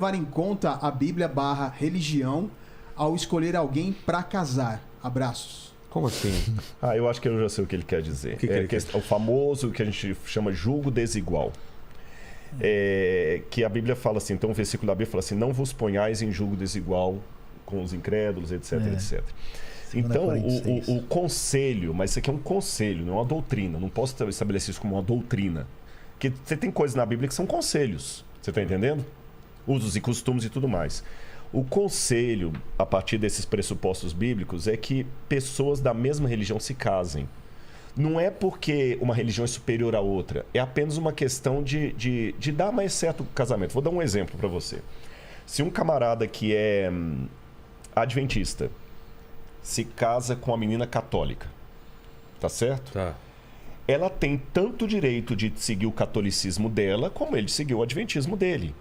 levar em conta a Bíblia/religião ao escolher alguém para casar? Abraços. Como assim? Eu acho que eu já sei o que ele quer dizer. O famoso que a gente chama julgo desigual. Que a Bíblia fala assim, então o versículo da Bíblia fala assim, não vos ponhais em julgo desigual com os incrédulos, etc, etc. Então, o conselho, mas isso aqui é um conselho, não é uma doutrina. Não posso estabelecer isso como uma doutrina. Porque você tem coisas na Bíblia que são conselhos. Você está entendendo? Usos e costumes e tudo mais. O conselho, a partir desses pressupostos bíblicos, é que pessoas da mesma religião se casem. Não é porque uma religião é superior à outra. É apenas uma questão de dar mais certo casamento. Vou dar um exemplo para você. Se um camarada que é adventista se casa com uma menina católica, tá certo? Tá. Ela tem tanto direito de seguir o catolicismo dela como ele seguiu o adventismo dele.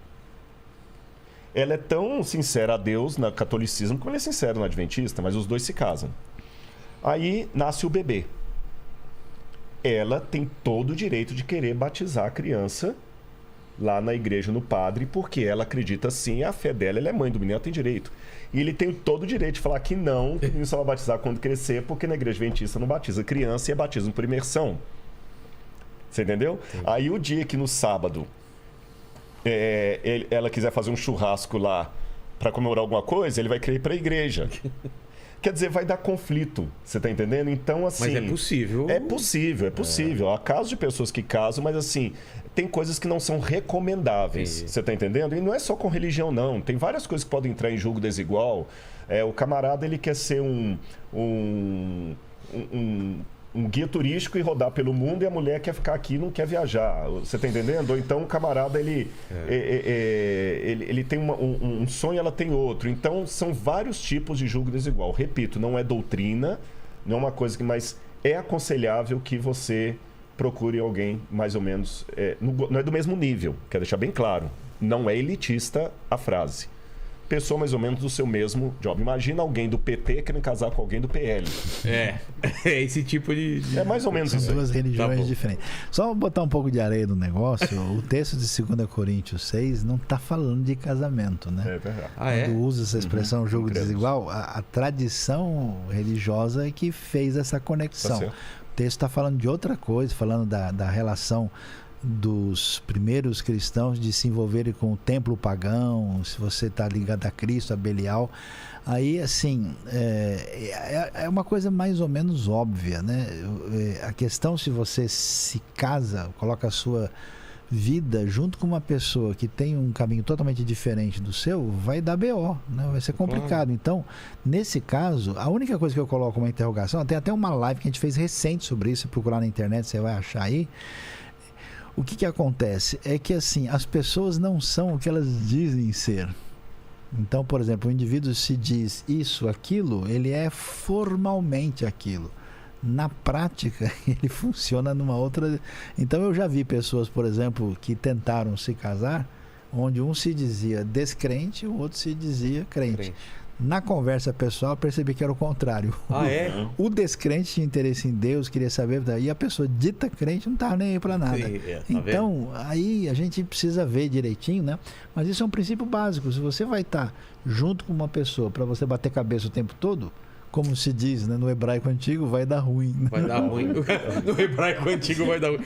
Ela é tão sincera a Deus no catolicismo como ele é sincero no adventista, mas os dois se casam. Aí nasce o bebê. Ela tem todo o direito de querer batizar a criança lá na igreja, no padre, porque ela acredita sim, a fé dela, ela é mãe do menino, ela tem direito. E ele tem todo o direito de falar que não, que o menino só vai batizar quando crescer, porque na igreja adventista não batiza criança e é batismo por imersão. Você entendeu? Sim. Aí o dia que no sábado ela quiser fazer um churrasco lá para comemorar alguma coisa, ele vai querer ir para a igreja. Quer dizer, vai dar conflito, você está entendendo? Então, assim... Mas é possível. É possível. Há casos de pessoas que casam, mas assim, tem coisas que não são recomendáveis, você está entendendo? E não é só com religião, não. Tem várias coisas que podem entrar em julgo desigual. O camarada, ele quer ser um guia turístico e rodar pelo mundo, e a mulher quer ficar aqui e não quer viajar. Você está entendendo? Ou então o camarada, ele tem um sonho, ela tem outro. Então, são vários tipos de julgo desigual. Repito, não é doutrina, não é uma coisa que... Mas é aconselhável que você procure alguém mais ou menos... não é do mesmo nível, quero deixar bem claro. Não é elitista a frase. Pessoa mais ou menos do seu mesmo job. Imagina alguém do PT querendo casar com alguém do PL. É esse tipo de... É mais ou menos isso. São duas religiões diferentes. Só botar um pouco de areia no negócio, o texto de 2 Coríntios 6 não está falando de casamento, né? É verdade. Quando usa essa expressão jogo desigual, a tradição religiosa é que fez essa conexão. O texto está falando de outra coisa, falando da relação dos primeiros cristãos de se envolverem com o templo pagão, se você está ligado a Cristo, a Belial. Aí, assim, é uma coisa mais ou menos óbvia, né? A questão, se você se casa, coloca a sua vida junto com uma pessoa que tem um caminho totalmente diferente do seu, vai dar BO, né? Vai ser complicado. Claro. Então, nesse caso, a única coisa que eu coloco uma interrogação, tem até uma live que a gente fez recente sobre isso, se procurar na internet, você vai achar aí. O que acontece é que, assim, as pessoas não são o que elas dizem ser. Então, por exemplo, o indivíduo se diz isso, aquilo, ele é formalmente aquilo. Na prática, ele funciona numa outra... Então, eu já vi pessoas, por exemplo, que tentaram se casar, onde um se dizia descrente e o outro se dizia crente. Na conversa pessoal, eu percebi que era o contrário. O descrente tinha interesse em Deus, queria saber, e a pessoa dita crente não estava nem aí para nada. Então, aí a gente precisa ver direitinho, né? Mas isso é um princípio básico. Se você vai estar junto com uma pessoa para você bater cabeça o tempo todo, como se diz, né, no hebraico antigo, vai dar ruim. Vai dar ruim. No hebraico antigo vai dar ruim.